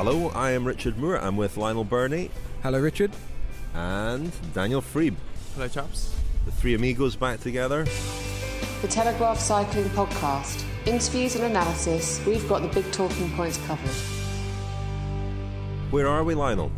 Hello, I am Richard Moore. I'm with Lionel Birnie. Hello, Richard. And Daniel Friebe. Hello, chaps. The three amigos back together. The Telegraph Cycling Podcast. Interviews and analysis. We've got the big talking points covered. Where are we, Lionel?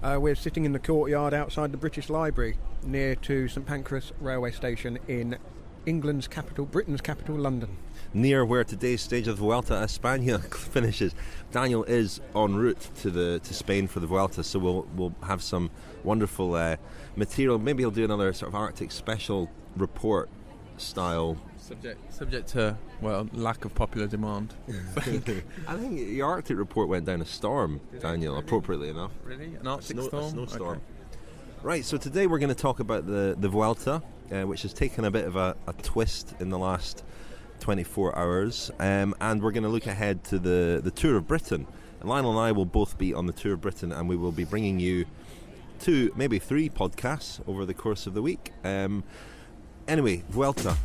We're sitting in the courtyard outside the British Library, near to St Pancras railway station in England's capital, Britain's capital, London. Near where today's stage of the Vuelta España finishes. Daniel is en route to Spain for the Vuelta, so we'll have some wonderful material. Maybe he'll do another sort of Arctic special report style. Subject to, lack of popular demand. I think the Arctic report went down a storm, Daniel, appropriately enough. Really? An Arctic storm? A snowstorm. Okay. Right, so today we're going to talk about the Vuelta, which has taken a bit of a twist in the last 24 hours, and we're going to look ahead to the Tour of Britain. And Lionel and I will both be on the Tour of Britain, and we will be bringing you 2, maybe 3 podcasts over the course of the week. Anyway, Vuelta.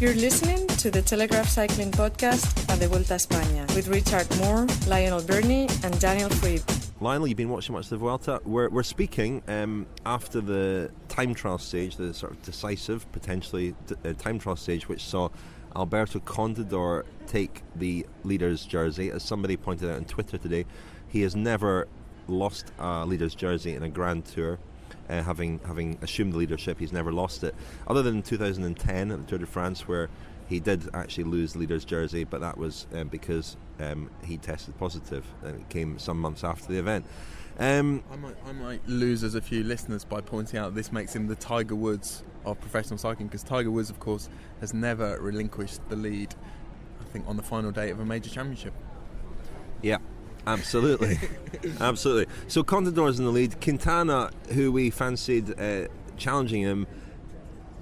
You're listening to the Telegraph Cycling Podcast at the Vuelta España with Richard Moore, Lionel Birnie and Daniel Friebe. Lionel, you've been watching much of the Vuelta. We're speaking after the time trial stage, the sort of decisive, potentially time trial stage, which saw Alberto Contador take the leader's jersey. As somebody pointed out on Twitter today, he has never lost a leader's jersey in a Grand Tour. Having assumed the leadership, he's never lost it, other than 2010 at the Tour de France, where he did actually lose the leader's jersey, but that was because he tested positive, and it came some months after the event. I might lose us a few listeners by pointing out this makes him the Tiger Woods of professional cycling, because Tiger Woods, of course, has never relinquished the lead, I think, on the final day of a major championship. Yeah. Absolutely. Absolutely. So Contador's in the lead. Quintana, who we fancied challenging him,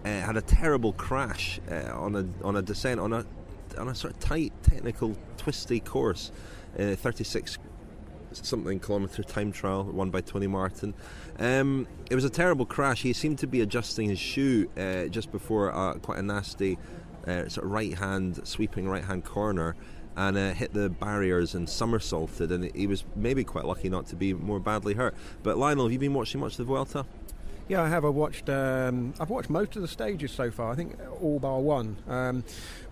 had a terrible crash on a descent on a sort of tight, technical, twisty course. 36 something kilometre time trial won by Tony Martin. It was a terrible crash. He seemed to be adjusting his shoe just before quite a nasty sort of sweeping right hand corner, and hit the barriers and somersaulted, and he was maybe quite lucky not to be more badly hurt. But Lionel, have you been watching much of the Vuelta? Yeah, I have. I've watched most of the stages so far, I think all bar one.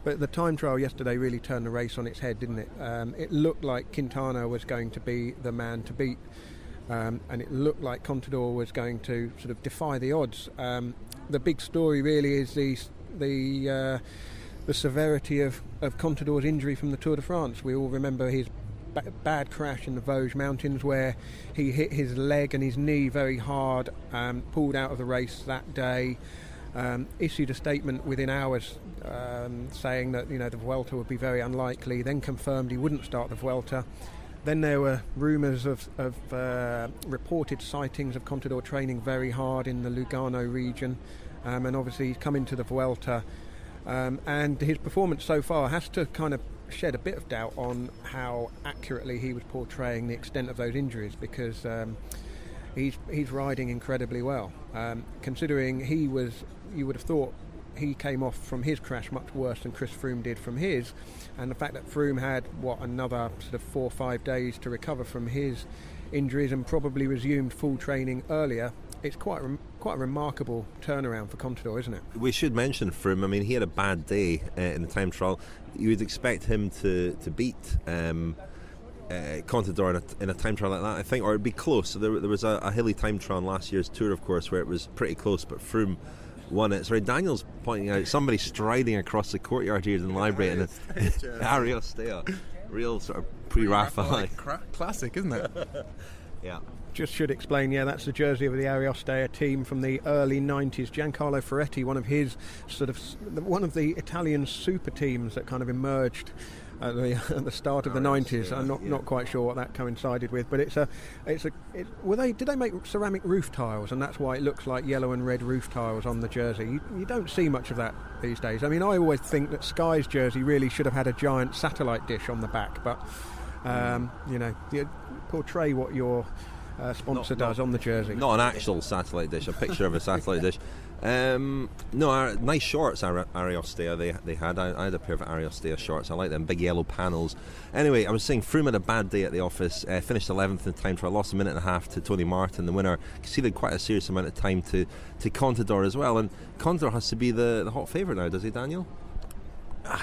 But the time trial yesterday really turned the race on its head, didn't it? It looked like Quintana was going to be the man to beat, and it looked like Contador was going to sort of defy the odds. The big story really is the severity of Contador's injury from the Tour de France. We all remember his bad crash in the Vosges Mountains, where he hit his leg and his knee very hard, pulled out of the race that day, issued a statement within hours saying that the Vuelta would be very unlikely, then confirmed he wouldn't start the Vuelta. Then there were rumours of reported sightings of Contador training very hard in the Lugano region, and obviously he's come into the Vuelta. And his performance so far has to kind of shed a bit of doubt on how accurately he was portraying the extent of those injuries, because he's riding incredibly well. Considering you would have thought he came off from his crash much worse than Chris Froome did from his, and the fact that Froome had another sort of 4 or 5 days to recover from his injuries and probably resumed full training earlier. It's quite a remarkable turnaround for Contador, isn't it? We should mention Froome. I mean, he had a bad day in the time trial. You would expect him to beat Contador in a time trial like that, I think, or it'd be close. So there was a hilly time trial in last year's Tour, of course, where it was pretty close, but Froome won it. Sorry, Daniel's pointing out somebody striding across the courtyard here in the library in Ariel Stea. Real sort of pre-Raphaelite. Classic, isn't it? Yeah. Just should explain, that's the jersey of the Ariostea team from the early 90s. Giancarlo Ferretti, one of the Italian super teams that kind of emerged at the start of the 90s. I'm not quite sure what that coincided with, but did they make ceramic roof tiles, and that's why it looks like yellow and red roof tiles on the jersey? You don't see much of that these days. I mean, I always think that Sky's jersey really should have had a giant satellite dish on the back, but you portray what your sponsor does on the jersey. Not an actual satellite dish, a picture of a satellite dish. No, nice shorts, Ariostea they had. I had a pair of Ariostea shorts. I like them, big yellow panels. Anyway, I was saying Froome had a bad day at the office, finished 11th in time trial, lost a minute and a half to Tony Martin, the winner, conceded quite a serious amount of time to Contador as well, and Contador has to be the hot favourite now, does he, Daniel?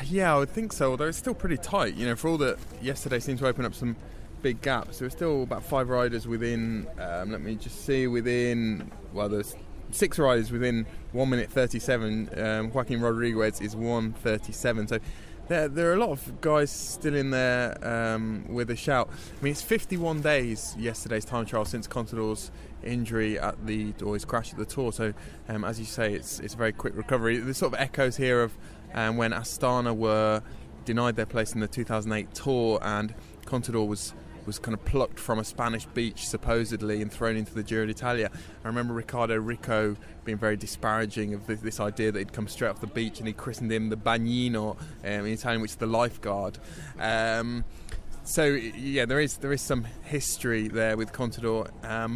Yeah, I would think so, although it's still pretty tight. For all that yesterday seemed to open up some big gaps, there were still about 5 riders within, there's 6 riders within 1 minute 37. Joaquin Rodriguez is 1:37. So there are a lot of guys still in there with a shout. I mean, it's 51 days yesterday's time trial since Contador's injury or his crash at the Tour. So as you say, it's a very quick recovery. There's sort of echoes here of when Astana were denied their place in the 2008 Tour, and Contador was kind of plucked from a Spanish beach supposedly and thrown into the Giro d'Italia. I remember Riccardo Ricco being very disparaging of this idea that he'd come straight off the beach, and he christened him the bagnino in Italian, which is the lifeguard. So yeah, there is some history there with Contador,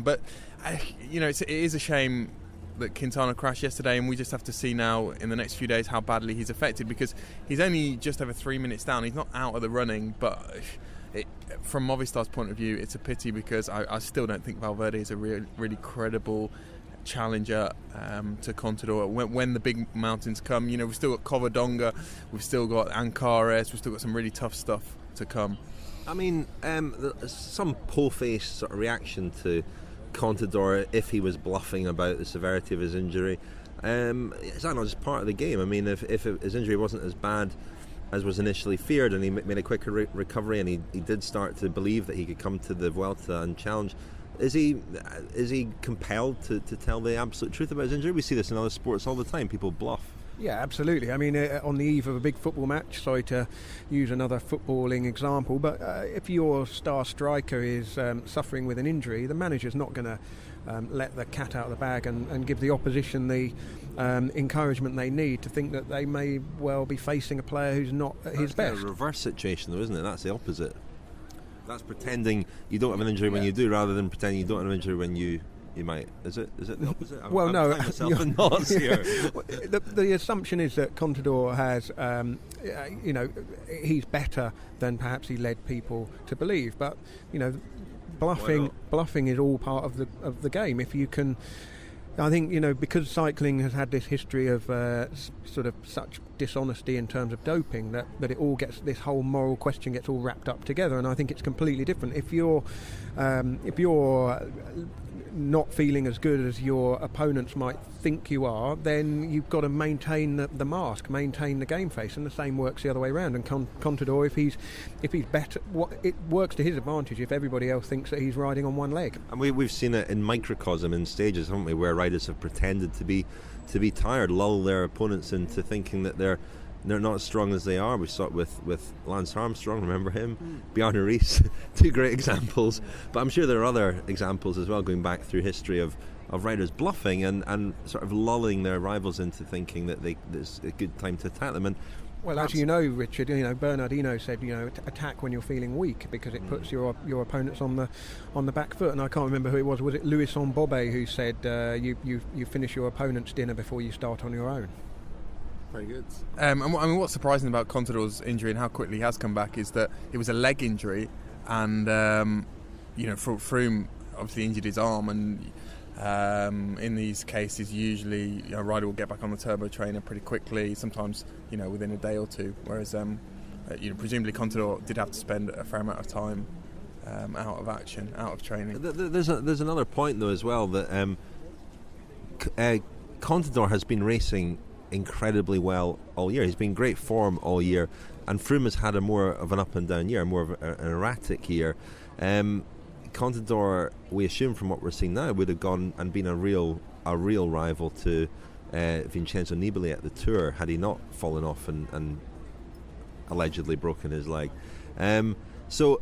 but it is a shame that Quintana crashed yesterday, and we just have to see now in the next few days how badly he's affected, because he's only just over 3 minutes down. He's not out of the running, but from Movistar's point of view, it's a pity, because I still don't think Valverde is a really credible challenger to Contador when the big mountains come. We've still got Covadonga, we've still got Ancares, we've still got some really tough stuff to come. I mean, some pole-face sort of reaction to Contador if he was bluffing about the severity of his injury. Is that not just part of the game? I mean, if his injury wasn't as bad as was initially feared, and he made a quicker recovery, and he did start to believe that he could come to the Vuelta and challenge, is he compelled to tell the absolute truth about his injury? We see this in other sports all the time. People bluff. Yeah, absolutely. I mean, on the eve of a big football match, sorry to use another footballing example, but if your star striker is suffering with an injury, the manager's not going to let the cat out of the bag and give the opposition the encouragement they need to think that they may well be facing a player who's not at his best. That's a reverse situation, though, isn't it? That's the opposite. That's pretending you don't have an injury when you do, rather than pretending you don't have an injury when you might. Is it the opposite? Well, no. I'm myself in knots here. The assumption is that Contador has, he's better than perhaps he led people to believe. But bluffing is all part of the game. If you can, I think because cycling has had this history of sort of such dishonesty in terms of doping that it all gets, this whole moral question gets all wrapped up together, and I think it's completely different. If you're not feeling as good as your opponents might think you are, then you've got to maintain the mask, maintain the game face, and the same works the other way around. And Contador, if he's better, it works to his advantage if everybody else thinks that he's riding on one leg. And we've seen it in microcosm in stages, haven't we, where riders have pretended to be tired, lull their opponents into thinking that they're not as strong as they are. We saw it with Lance Armstrong, remember him? Bjarne Riis, 2 great examples. But I'm sure there are other examples as well, going back through history of riders bluffing and sort of lulling their rivals into thinking that there's a good time to attack them. And well, as you know, Richard, Bernardino said, attack when you're feeling weak, because it puts your opponents on the back foot. And I can't remember who it was. Was it Louis Bobe who said you finish your opponent's dinner before you start on your own? Very good. I mean, what's surprising about Contador's injury and how quickly he has come back is that it was a leg injury, and Froome obviously injured his arm, and in these cases usually a rider will get back on the turbo trainer pretty quickly, sometimes within a day or two, whereas presumably Contador did have to spend a fair amount of time out of action, out of training. There's another point though as well, that Contador has been racing incredibly well all year. He's been in great form all year, and Froome has had a more of an up and down year, more of an erratic year. Contador, we assume from what we're seeing now, would have gone and been a real rival to Vincenzo Nibali at the Tour had he not fallen off and allegedly broken his leg. So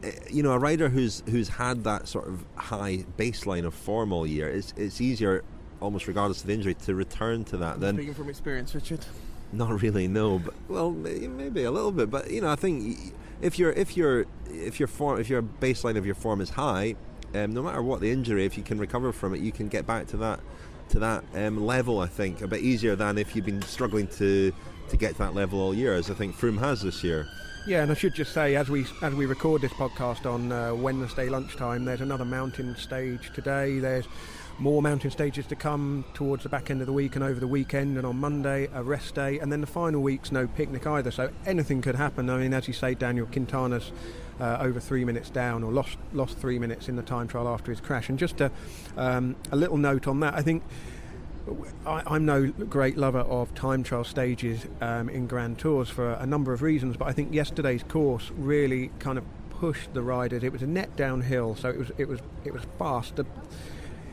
a rider who's had that sort of high baseline of form all year, it's easier, almost regardless of the injury, to return to that. Then, speaking from experience, Richard? Not really, no. But well, maybe a little bit. But I think if your baseline of your form is high, no matter what the injury, if you can recover from it, you can get back to level, I think, a bit easier than if you've been struggling to get to that level all year, as I think Froome has this year. Yeah, and I should just say, as we record this podcast on Wednesday lunchtime, there's another mountain stage today. There's more mountain stages to come towards the back end of the week and over the weekend, and on Monday a rest day, and then the final week's no picnic either, so anything could happen. I mean, as you say, Daniel, Quintana's over 3 minutes down, or lost 3 minutes in the time trial after his crash. And just a little note on that, I think I'm no great lover of time trial stages in Grand Tours for a number of reasons, but I think yesterday's course really kind of pushed the riders. It was a net downhill, so it was fast.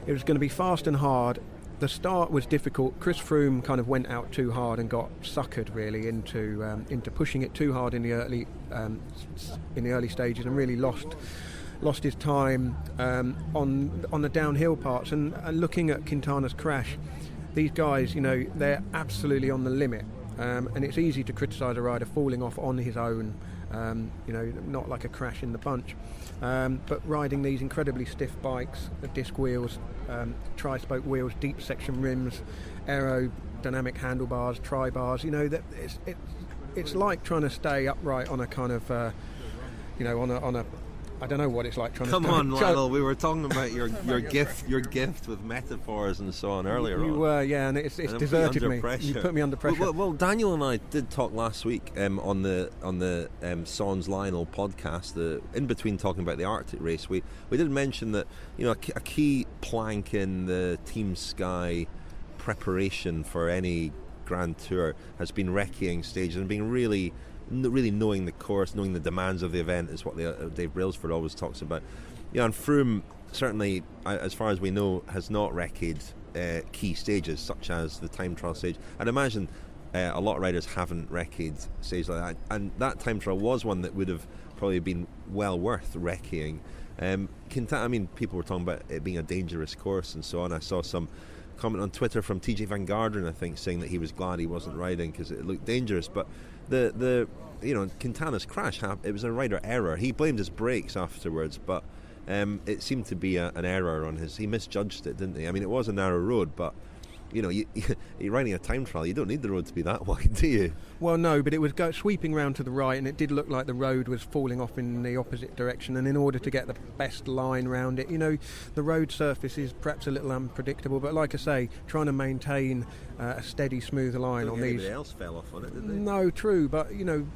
It was going to be fast and hard. The start was difficult. Chris Froome kind of went out too hard and got suckered really into pushing it too hard in the early stages, and really lost his time on the downhill parts. And looking at Quintana's crash, these guys, they're absolutely on the limit, and it's easy to criticise a rider falling off on his own, not like a crash in the bunch, but riding these incredibly stiff bikes, the disc wheels, tri-spoke wheels, deep section rims, aerodynamic handlebars, tri-bars, that it's like trying to stay upright on a kind of on a I don't know what it's like trying to... Come on, Lionel, we were talking about your gift with metaphors and so on earlier on. You were, yeah, and it's deserted me. Pressure. You put me under pressure. Well, Daniel and I did talk last week on the Sans Lionel podcast, in between talking about the Arctic race. We did mention that a key plank in the Team Sky preparation for any Grand Tour has been recceing stages and being really knowing the course, knowing the demands of the event is what Dave Brailsford always talks about. And Froome, certainly, as far as we know, has not recceed key stages such as the time trial stage. I'd imagine a lot of riders haven't recceed stages like that, and that time trial was one that would have probably been well worth recceing. People were talking about it being a dangerous course and so on. I saw some comment on Twitter from TJ Van Garderen, I think, saying that he was glad he wasn't riding because it looked dangerous. But Quintana's crash, it was a rider error. He blamed his brakes afterwards, but it seemed to be an error on his. He misjudged it, didn't he? I mean, it was a narrow road, but you're riding a time trial. You don't need the road to be that wide, do you? Well, no, but it was sweeping round to the right, and it did look like the road was falling off in the opposite direction. And in order to get the best line round it, the road surface is perhaps a little unpredictable. But like I say, trying to maintain a steady, smooth line on these. Anybody else fell off on it, didn't they? No, true. But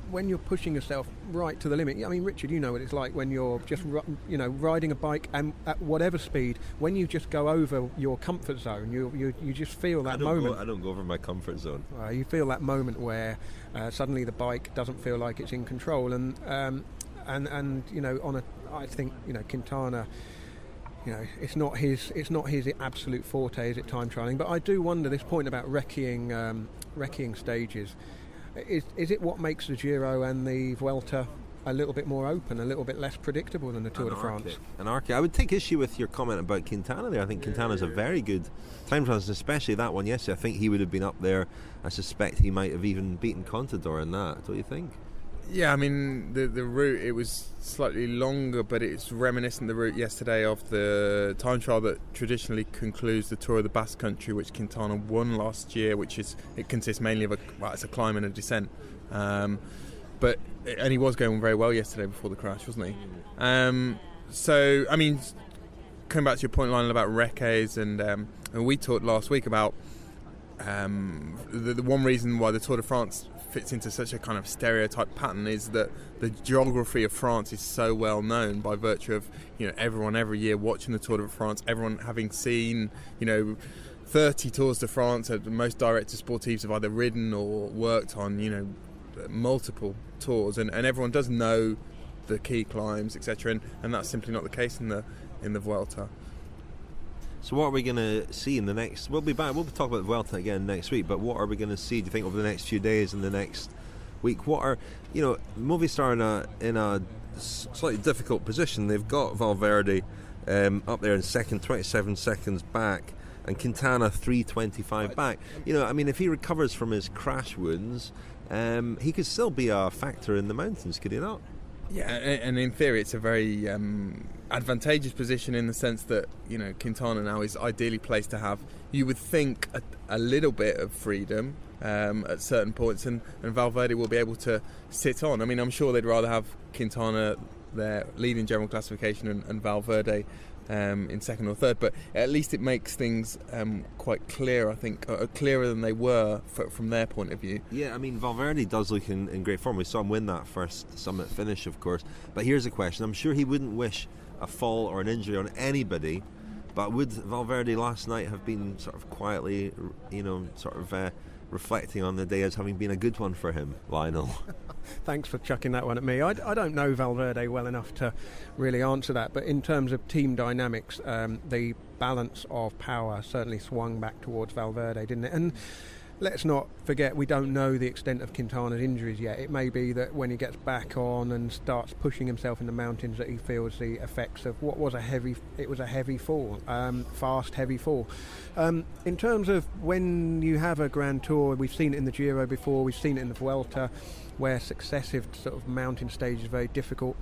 when you're pushing yourself right to the limit, I mean, Richard, you know what it's like when you're just riding a bike and at whatever speed. When you just go over your comfort zone, you just feel that moment. I don't go over my comfort zone. You feel that moment where suddenly the bike doesn't feel like it's in control, and I think Quintana, it's not his absolute forte, is it, time trialing? But I do wonder, this point about recceing stages, is it what makes the Giro and the Vuelta a little bit more open, a little bit less predictable than the Tour de France? I would take issue with your comment about Quintana there. I think Quintana's a very good time trialist, especially that one yesterday. I think he would have been up there. I suspect he might have even beaten Contador in that. Don't you think? Yeah, I mean, the route, it was slightly longer, but it's reminiscent, the route yesterday, of the time trial that traditionally concludes the Tour of the Basque Country, which Quintana won last year, it consists mainly of it's a climb and a descent. And he was going very well yesterday before the crash, wasn't he? So, I mean, coming back to your point, Lionel, about recces, and we talked last week about the one reason why the Tour de France fits into such a kind of stereotype pattern is that the geography of France is so well known by virtue of everyone every year watching the Tour de France, everyone having seen 30 Tours de France. Most directors sportifs have either ridden or worked on multiple tours, and everyone does know the key climbs, etc., and that's simply not the case in the Vuelta. So what are we going to see in the next... We'll be back, we'll talk about the Vuelta again next week, but what are we going to see, do you think, over the next few days and the next week? What are... Movistar in a slightly difficult position. They've got Valverde up there in second, 27 seconds back, and Quintana 3:25 back. If he recovers from his crash wounds, he could still be a factor in the mountains, could he not? Yeah, and in theory it's a very advantageous position in the sense that, you know, Quintana now is ideally placed to have, you would think, a little bit of freedom at certain points, and Valverde will be able to sit on. I mean, I'm sure they'd rather have Quintana there leading general classification and Valverde in second or third, but at least it makes things quite clear, I think, clearer than they were from their point of view. Yeah, I mean, Valverde does look in great form. We saw him win that first summit finish, of course. But here's a question. I'm sure he wouldn't wish a fall or an injury on anybody, but would Valverde last night have been sort of quietly, you know, sort of reflecting on the day as having been a good one for him, Lionel? Thanks for chucking that one at me. I don't know Valverde well enough to really answer that, but in terms of team dynamics, the balance of power certainly swung back towards Valverde, didn't it? And let's not forget, we don't know the extent of Quintana's injuries yet. It may be that when he gets back on and starts pushing himself in the mountains that he feels the effects of what was a heavy fall, fast, heavy fall. In terms of when you have a Grand Tour, we've seen it in the Giro before, we've seen it in the Vuelta, where successive sort of mountain stage is very difficult.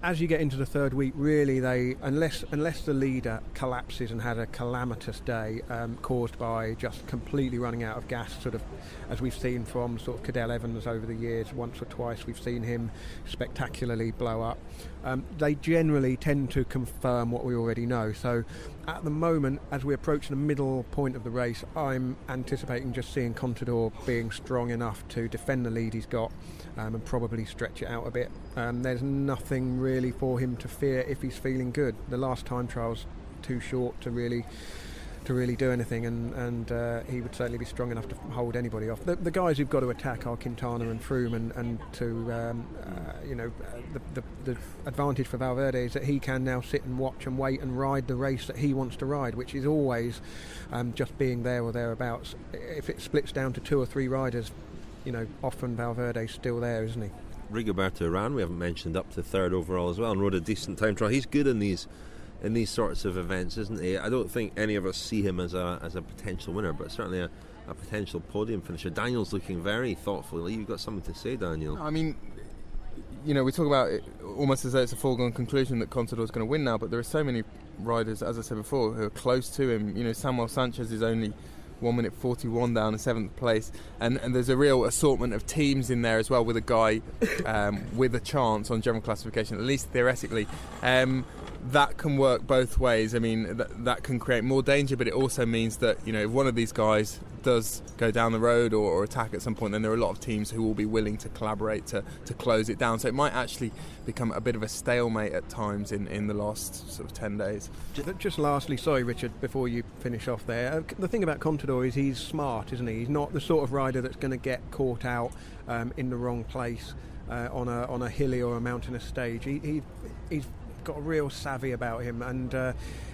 As you get into the third week, really, unless the leader collapses and had a calamitous day caused by just completely running out of gas, sort of as we've seen from sort of Cadel Evans over the years, once or twice we've seen him spectacularly blow up. They generally tend to confirm what we already know. So at the moment, as we approach the middle point of the race, I'm anticipating just seeing Contador being strong enough to defend the lead he's got and probably stretch it out a bit. There's nothing really for him to fear if he's feeling good. The last time trial's too short to really do anything, and he would certainly be strong enough to hold anybody off. The guys who've got to attack are Quintana and Froome, and to the advantage for Valverde is that he can now sit and watch and wait and ride the race that he wants to ride, which is always just being there or thereabouts. If it splits down to 2 or 3 riders, you know, often Valverde's still there, isn't he? Rigoberto Urán, we haven't mentioned, up to third overall as well, and rode a decent time trial. He's good in these sorts of events, isn't he? I don't think any of us see him as a potential winner, but certainly a potential podium finisher. Daniel's looking very thoughtful. You've got something to say, Daniel. I mean, you know, we talk about it almost as though it's a foregone conclusion that Contador's going to win now, but there are so many riders, as I said before, who are close to him. You know, Samuel Sanchez is only 1 minute 41 down in 7th place, and there's a real assortment of teams in there as well, with a guy with a chance on general classification, at least theoretically. That can work both ways. I mean, that can create more danger, but it also means that, you know, if one of these guys does go down the road or attack at some point, then there are a lot of teams who will be willing to collaborate to close it down. So it might actually become a bit of a stalemate at times in the last sort of 10 days. Just lastly, sorry Richard, before you finish off there, the thing about Contador is he's smart, isn't he? He's not the sort of rider that's going to get caught out in the wrong place on a hilly or a mountainous stage. He's got a real savvy about him, and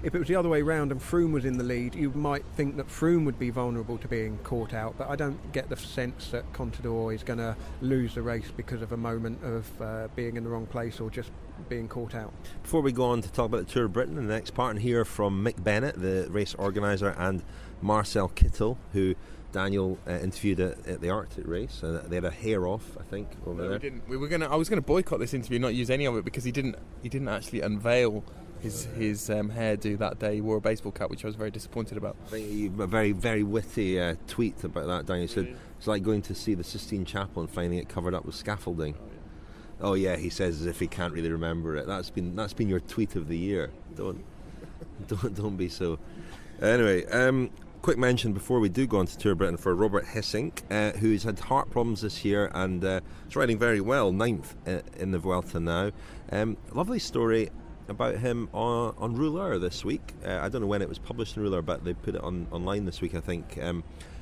if it was the other way round and Froome was in the lead, you might think that Froome would be vulnerable to being caught out, but I don't get the sense that Contador is going to lose the race because of a moment of being in the wrong place or just being caught out. Before we go on to talk about the Tour of Britain in the next part, and hear from Mick Bennett, the race organiser, and Marcel Kittel, who Daniel interviewed at the Arctic race. They had a hair off, I think, over there. We didn't. I was going to boycott this interview, not use any of it, because he didn't actually unveil his hairdo that day. He wore a baseball cap, which I was very disappointed about. I think a very, very witty tweet about that, Daniel. He said it's like going to see the Sistine Chapel and finding it covered up with scaffolding. Oh yeah, he says as if he can't really remember it. That's been your tweet of the year. Don't be so. Anyway, quick mention before we do go on to Tour of Britain for Robert Hessink, who's had heart problems this year and is riding very well, 9th in the Vuelta now. Lovely story about him on Rouleur this week. I don't know when it was published in Rouleur, but they put it online this week, I think,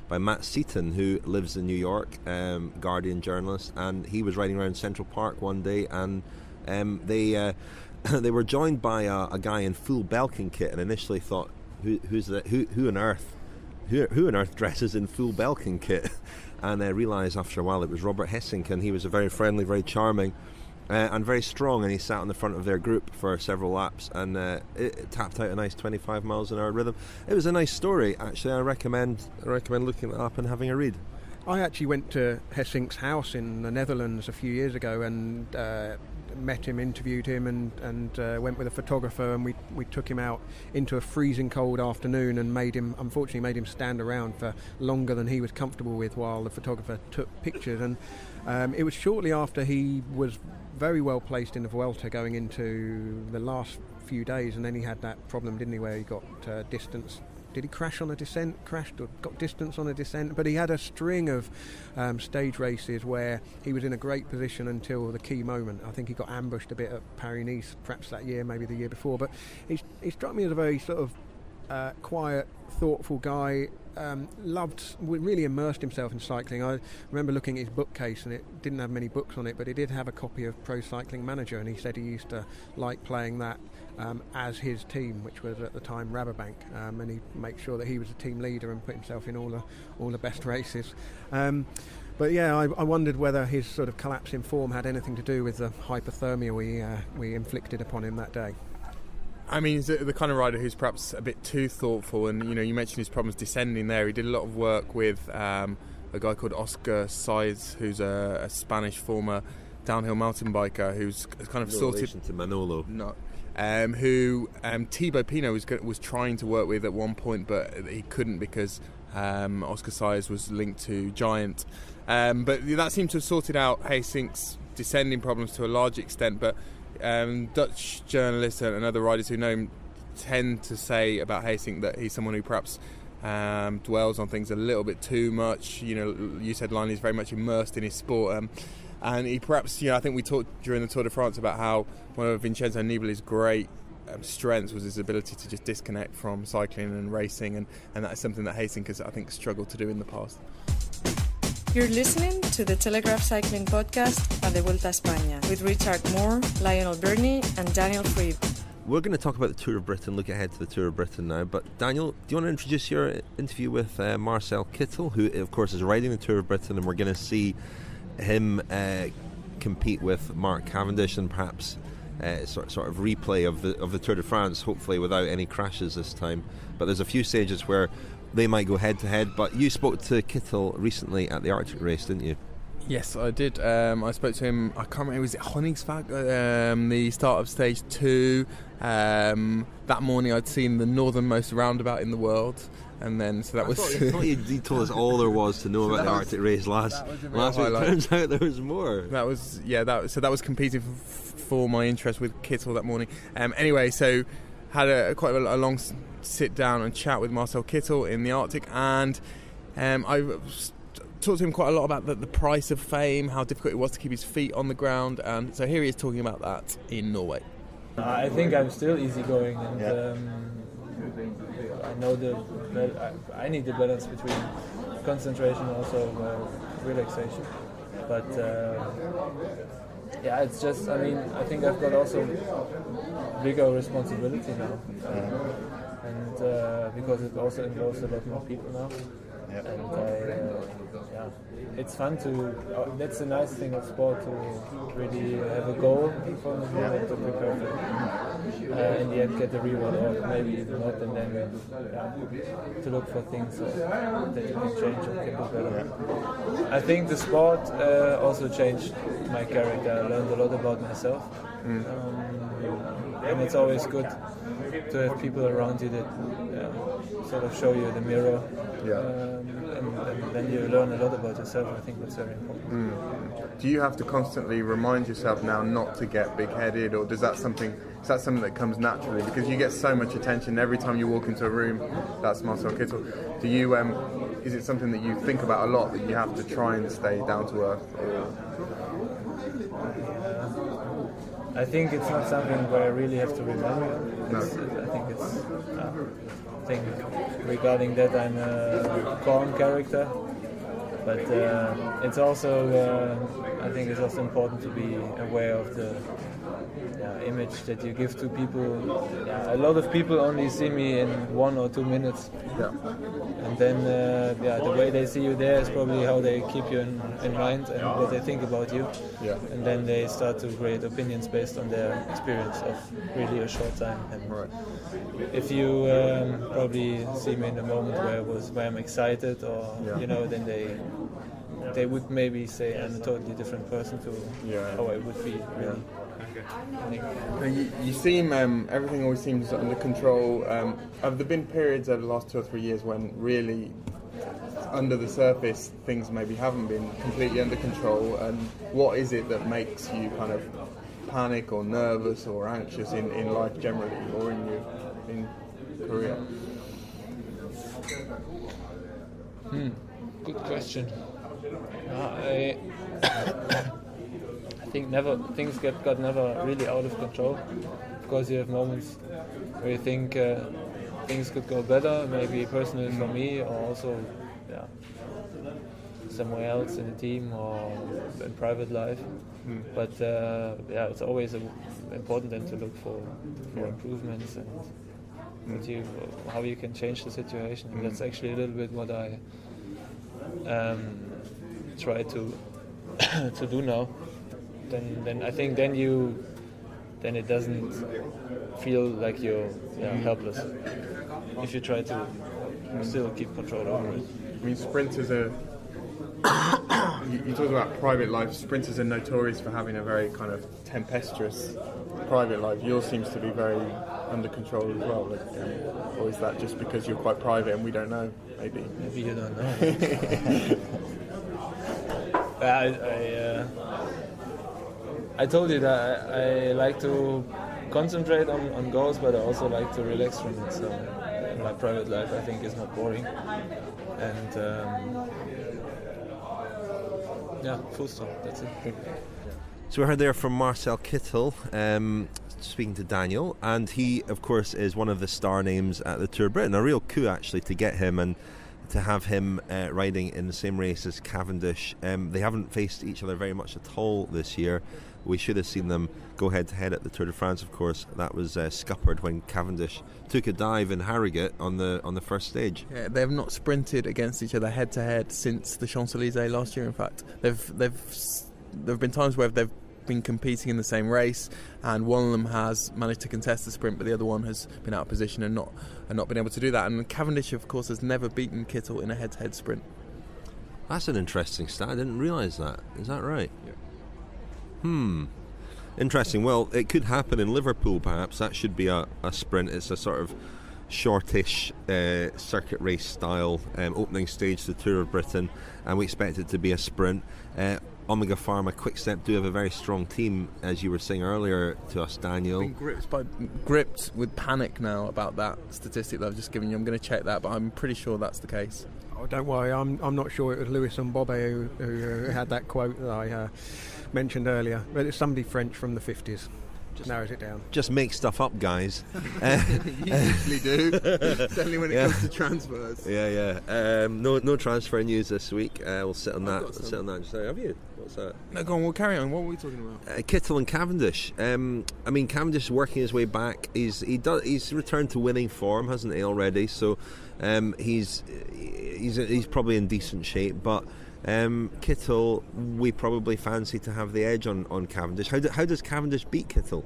by Matt Seaton, who lives in New York, Guardian journalist, and he was riding around Central Park one day, and they were joined by a guy in full Belkin kit, and initially thought, who's that? Who on earth dresses in full Belkin kit? And I realised after a while it was Robert Hessink, and he was a very friendly, very charming, and very strong, and he sat on the front of their group for several laps, and it tapped out a nice 25 miles an hour rhythm. It was a nice story, actually. I recommend looking it up and having a read. I actually went to Hessink's house in the Netherlands a few years ago, and met him, interviewed him, and went with a photographer, and we took him out into a freezing cold afternoon and unfortunately made him stand around for longer than he was comfortable with while the photographer took pictures. And it was shortly after he was very well placed in the Vuelta going into the last few days, and then he had that problem, didn't he, where he got distance. Did he crash on a descent? Crashed or got distance on a descent? But he had a string of stage races where he was in a great position until the key moment. I think he got ambushed a bit at Paris-Nice, perhaps that year, maybe the year before. But he struck me as a very sort of quiet, thoughtful guy. Really immersed himself in cycling. I remember looking at his bookcase, and it didn't have many books on it, but it did have a copy of Pro Cycling Manager, and he said he used to like playing that as his team, which was at the time Rabobank, and he'd make sure that he was the team leader and put himself in all the best races. But yeah, I wondered whether his sort of collapse in form had anything to do with the hypothermia we inflicted upon him that day. I mean, he's the kind of rider who's perhaps a bit too thoughtful, and you mentioned his problems descending there. He did a lot of work with a guy called Oscar Saez, who's a Spanish former downhill mountain biker who's kind of sorted to Manolo. No. Who Thibaut Pinot was trying to work with at one point, but he couldn't because Oscar Saez was linked to Giant. But that seemed to have sorted out Haysink's descending problems to a large extent. But Dutch journalists and other riders who know him tend to say about Haysink that he's someone who perhaps dwells on things a little bit too much. You said Lionel is very much immersed in his sport. And he perhaps, I think we talked during the Tour de France about how one of Vincenzo Nibali's great strengths was his ability to just disconnect from cycling and racing, and that is something that Haysink has, I think, struggled to do in the past. You're listening to the Telegraph Cycling Podcast at the Vuelta a España with Richard Moore, Lionel Birnie and Daniel Friebe. We're going to talk about the Tour of Britain, look ahead to the Tour of Britain now. But Daniel, do you want to introduce your interview with Marcel Kittel, who of course is riding the Tour of Britain, and we're going to see him compete with Mark Cavendish and perhaps sort of replay of the Tour de France, hopefully without any crashes this time. But there's a few stages where they might go head to head. But you spoke to Kittel recently at the Arctic race, didn't you? Yes, I did. I spoke to him, I can't remember, was it Honningsvag, the start of stage 2. That morning I'd seen the northernmost roundabout in the world. And then, so that I thought you told us all there was to know about the Arctic race last week. Turns out there was more. That was competing for my interest with Kittel that morning. Anyway, so had quite a long sit down and chat with Marcel Kittel in the Arctic, and I talked to him quite a lot about the price of fame, how difficult it was to keep his feet on the ground, and so here he is talking about that in Norway. I think I'm still easygoing, and I know I need the balance between concentration and also relaxation. But it's just, I think I've got also bigger responsibility now, and because it also involves a lot more people now. Yep. And it's fun to. That's the nice thing of sport, to really have a goal in front of you and to prepare for it. In the end, get the reward, or maybe even not, and then to look for things that you can change or can do better. I think the sport also changed my character. I learned a lot about myself, and it's always good to have people around you that sort of show you the mirror. And then you learn a lot about yourself. I think that's very important. Do you have to constantly remind yourself now not to get big-headed, or is that something that comes naturally? Because you get so much attention every time you walk into a room. That's Marcel Kittel. Do you? Is it something that you think about a lot, that you have to try and stay down to earth? I think it's not something where I really have to remind you. I think regarding that, I'm a calm character, but it's also I think it's also important to be aware of the image that you give to people. A lot of people only see me in 1 or 2 minutes, and then the way they see you there is probably how they keep you in mind and what they think about you, and then they start to create opinions based on their experience of really a short time. And if you probably see me in a moment where I'm excited, or then they they would maybe say I'm a totally different person to how I would be really. You seem everything always seems under control. Have there been periods over the last 2 or 3 years when really under the surface things maybe haven't been completely under control, and what is it that makes you kind of panic or nervous or anxious in life generally, or in career? Good question. I think things got never really out of control. Of course, you have moments where you think things could go better, maybe personally for me, or also somewhere else in the team or in private life. But it's always important then to look for improvements and how you can change the situation. And that's actually a little bit what I try to do now. Then I think then it doesn't feel like you're helpless if you try to still keep control over it. I mean, sprinters are. You talk about private life. Sprinters are notorious for having a very kind of tempestuous private life. Yours seems to be very under control as well. Or is that just because you're quite private and we don't know? Maybe you don't know. I told you that I like to concentrate on goals, but I also like to relax from it. So my private life, I think, is not boring. And full stop. That's it. So we heard there from Marcel Kittel, speaking to Daniel, and he, of course, is one of the star names at the Tour of Britain. A real coup, actually, to get him and to have him riding in the same race as Cavendish. They haven't faced each other very much at all this year. We should have seen them go head-to-head at the Tour de France, of course. That was scuppered when Cavendish took a dive in Harrogate on the first stage. Yeah, they have not sprinted against each other head-to-head since the Champs-Élysées last year, in fact. There have been times where they've been competing in the same race, and one of them has managed to contest the sprint, but the other one has been out of position and not been able to do that. And Cavendish, of course, has never beaten Kittel in a head-to-head sprint. That's an interesting stat. I didn't realise that. Is that right? Yeah. Interesting. Well, it could happen in Liverpool, perhaps. That should be a sprint. It's a sort of shortish circuit race style opening stage to the Tour of Britain, and we expect it to be a sprint. Omega Pharma Quickstep do have a very strong team, as you were saying earlier to us, Daniel. I've been gripped with panic now about that statistic that I've just given you. I'm going to check that, but I'm pretty sure that's the case. Oh, don't worry, I'm not sure it was Louis Mbobe who had that quote that I mentioned earlier, but it's somebody French from the 50s. Just narrows it down. Just make stuff up, guys. You usually do. Certainly when it comes to transfers. Yeah. No transfer news this week. We'll sit on that. Sorry, have you? What's that? No, go on. We'll carry on. What were we talking about? Kittel and Cavendish. I mean, Cavendish is working his way back. He's returned to winning form, hasn't he already? So he's probably in decent shape, but. Kittel, we probably fancy to have the edge on Cavendish. How does Cavendish beat Kittel?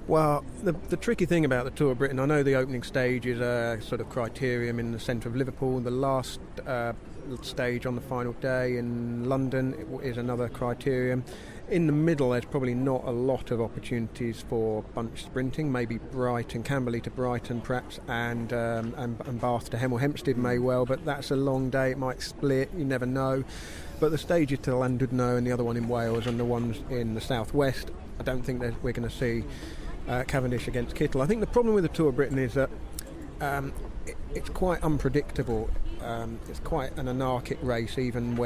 Well, the tricky thing about the Tour of Britain, I know the opening stage is a sort of criterium in the centre of Liverpool. The last stage on the final day in London is another criterium. In the middle, there's probably not a lot of opportunities for bunch sprinting. Maybe Brighton, Camberley to Brighton, perhaps, and Bath to Hemel Hempstead may well. But that's a long day. It might split. You never know. But the stages to Llandudno and the other one in Wales and the ones in the southwest, I don't think that we're going to see Cavendish against Kittel. I think the problem with the Tour of Britain is that it's quite unpredictable. It's quite an anarchic race. Even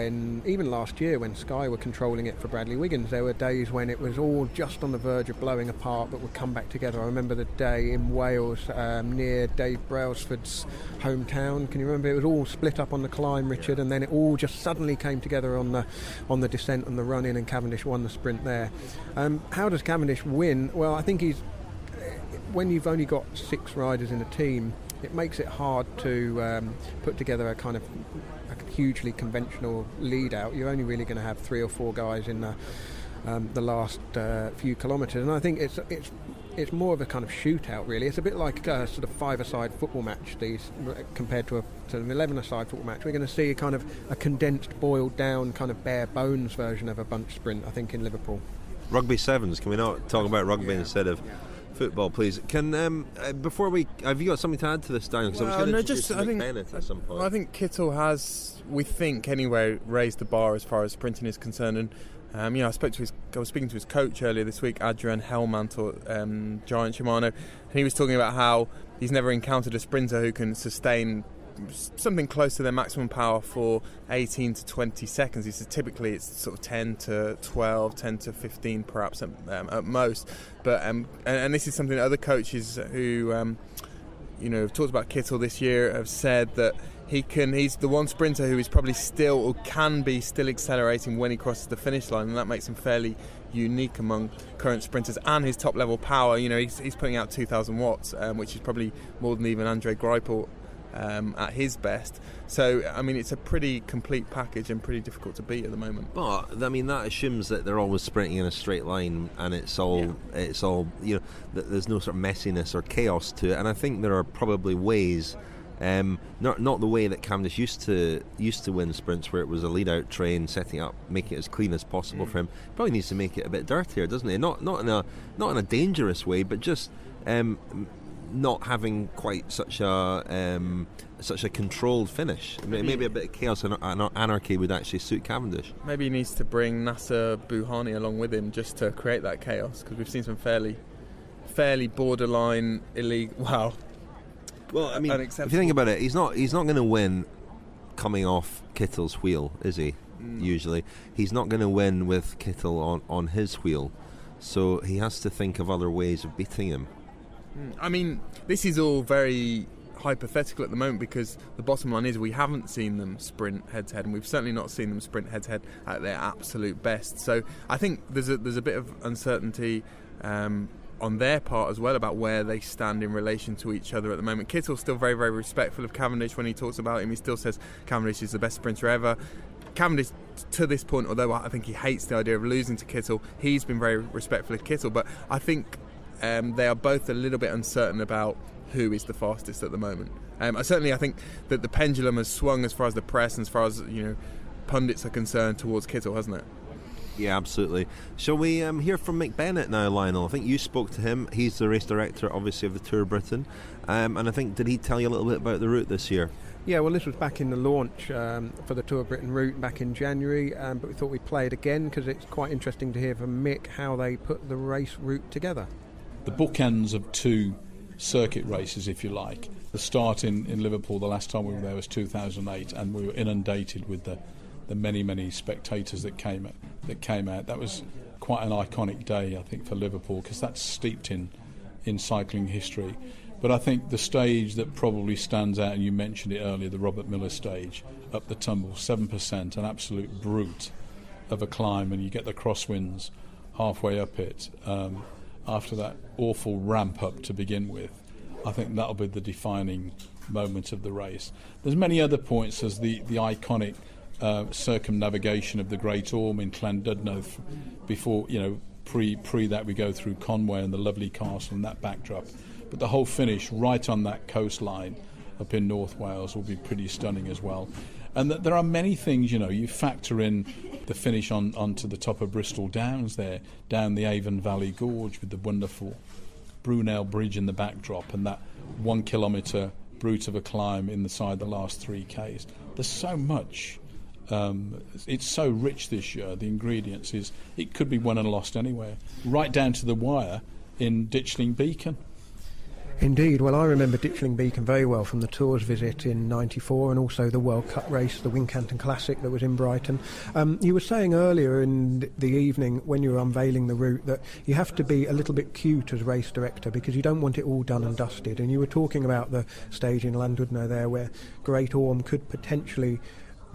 last year when Sky were controlling it for Bradley Wiggins, there were days when it was all just on the verge of blowing apart but would come back together. I remember the day in Wales near Dave Brailsford's hometown. Can you remember? It was all split up on the climb, Richard, and then it all just suddenly came together on the descent and the run in, and Cavendish won the sprint there. How does Cavendish win? Well, I think when you've only got 6 riders in a team, it makes it hard to put together a kind of a hugely conventional lead out. You're only really going to have 3 or 4 guys in the last few kilometres, and I think it's it's more of a kind of shootout, really. It's a bit like a sort of five-a-side football match compared to an 11-a-side football match. We're going to see kind of a condensed, boiled down, kind of bare bones version of a bunch sprint, I think, in Liverpool. Rugby sevens. Can we not talk about rugby instead of football, please? Can before we, have you got something to add to this, Daniel? Because I think Bennett at some point. I think Kittel has, we think anyway, raised the bar as far as sprinting is concerned. And I was speaking to his coach earlier this week, Adrian Hellmann, Giant Shimano, and he was talking about how he's never encountered a sprinter who can sustain something close to their maximum power for 18 to 20 seconds. He says typically it's sort of 10 to 12, 10 to 15 perhaps at most. But and this is something that other coaches who have talked about Kittel this year have said that he's the one sprinter who is probably still, or can be still, accelerating when he crosses the finish line, and that makes him fairly unique among current sprinters. And his top level power, he's putting out 2,000 watts, which is probably more than even Andre Greipel at his best. So I mean, it's a pretty complete package and pretty difficult to beat at the moment. But I mean, that assumes that they're always sprinting in a straight line, and it's all there's no sort of messiness or chaos to it. And I think there are probably ways. Not the way that Cavendish used to win sprints, where it was a lead-out train, setting up, making it as clean as possible for him. Probably needs to make it a bit dirtier, doesn't he? Not in a dangerous way, but just not having quite such a controlled finish. Maybe a bit of chaos and anarchy would actually suit Cavendish. Maybe he needs to bring Nasser Bouhanni along with him just to create that chaos, because we've seen some fairly borderline illegal. Well, I mean, if you think about it, he's not going to win coming off Kittel's wheel, is he? Usually, he's not going to win with Kittel on his wheel, so he has to think of other ways of beating him. I mean, this is all very hypothetical at the moment, because the bottom line is we haven't seen them sprint head-to-head, and we've certainly not seen them sprint head-to-head at their absolute best. So I think there's a bit of uncertainty on their part as well about where they stand in relation to each other at the moment. Kittel's still very, very respectful of Cavendish when he talks about him. He still says Cavendish is the best sprinter ever. Cavendish, to this point, although I think he hates the idea of losing to Kittel, he's been very respectful of Kittel. But I think they are both a little bit uncertain about who is the fastest at the moment. I think that the pendulum has swung as far as the press and as far as pundits are concerned towards Kittel, hasn't it? Yeah, absolutely. Shall we hear from Mick Bennett now, Lionel? I think you spoke to him. He's the race director, obviously, of the Tour of Britain. And I think, did he tell you a little bit about the route this year? Yeah, well, this was back in the launch for the Tour of Britain route back in January, but we thought we'd play it again because it's quite interesting to hear from Mick how they put the race route together. The bookends of two circuit races, if you like. The start in Liverpool, the last time we were there was 2008, and we were inundated with the many spectators that came out. That was quite an iconic day, I think, for Liverpool, because that's steeped in cycling history. But I think the stage that probably stands out, and you mentioned it earlier, the Robert Miller stage, up the tumble, 7%, an absolute brute of a climb, and you get the crosswinds halfway up it. After that awful ramp up to begin with, I think that'll be the defining moment of the race. There's many other points, as the iconic circumnavigation of the Great Orme in Llandudno before, pre that we go through Conway and the lovely castle and that backdrop. But the whole finish right on that coastline up in North Wales will be pretty stunning as well. And there are many things, you factor in the finish onto the top of Bristol Downs there, down the Avon Valley Gorge with the wonderful Brunel Bridge in the backdrop, and that 1 kilometre brute of a climb inside the last 3Ks. There's so much. It's so rich this year, the ingredients it could be won and lost anywhere, right down to the wire in Ditchling Beacon. Indeed. Well, I remember Ditchling Beacon very well from the Tour's visit in '94, and also the World Cup race, the Wincanton Classic that was in Brighton. You were saying earlier in the evening when you were unveiling the route that you have to be a little bit cute as race director because you don't want it all done and dusted. And you were talking about the stage in Llandudno there where Great Orme could potentially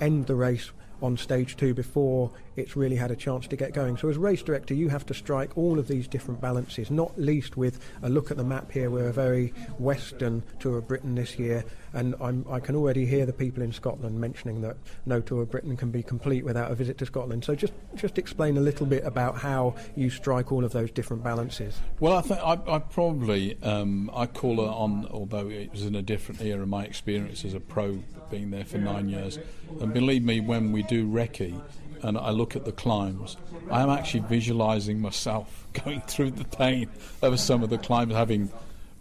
end the race on stage 2 before it's really had a chance to get going. So as race director, you have to strike all of these different balances, not least with a look at the map here. We're a very Western Tour of Britain this year, and I can already hear the people in Scotland mentioning that no Tour of Britain can be complete without a visit to Scotland. So just explain a little bit about how you strike all of those different balances. Well, I think I probably I call it on, although it was in a different era, my experience as a pro being there for 9 years. And believe me, when we do recce and I look at the climbs, I am actually visualising myself going through the pain of some of the climbs, having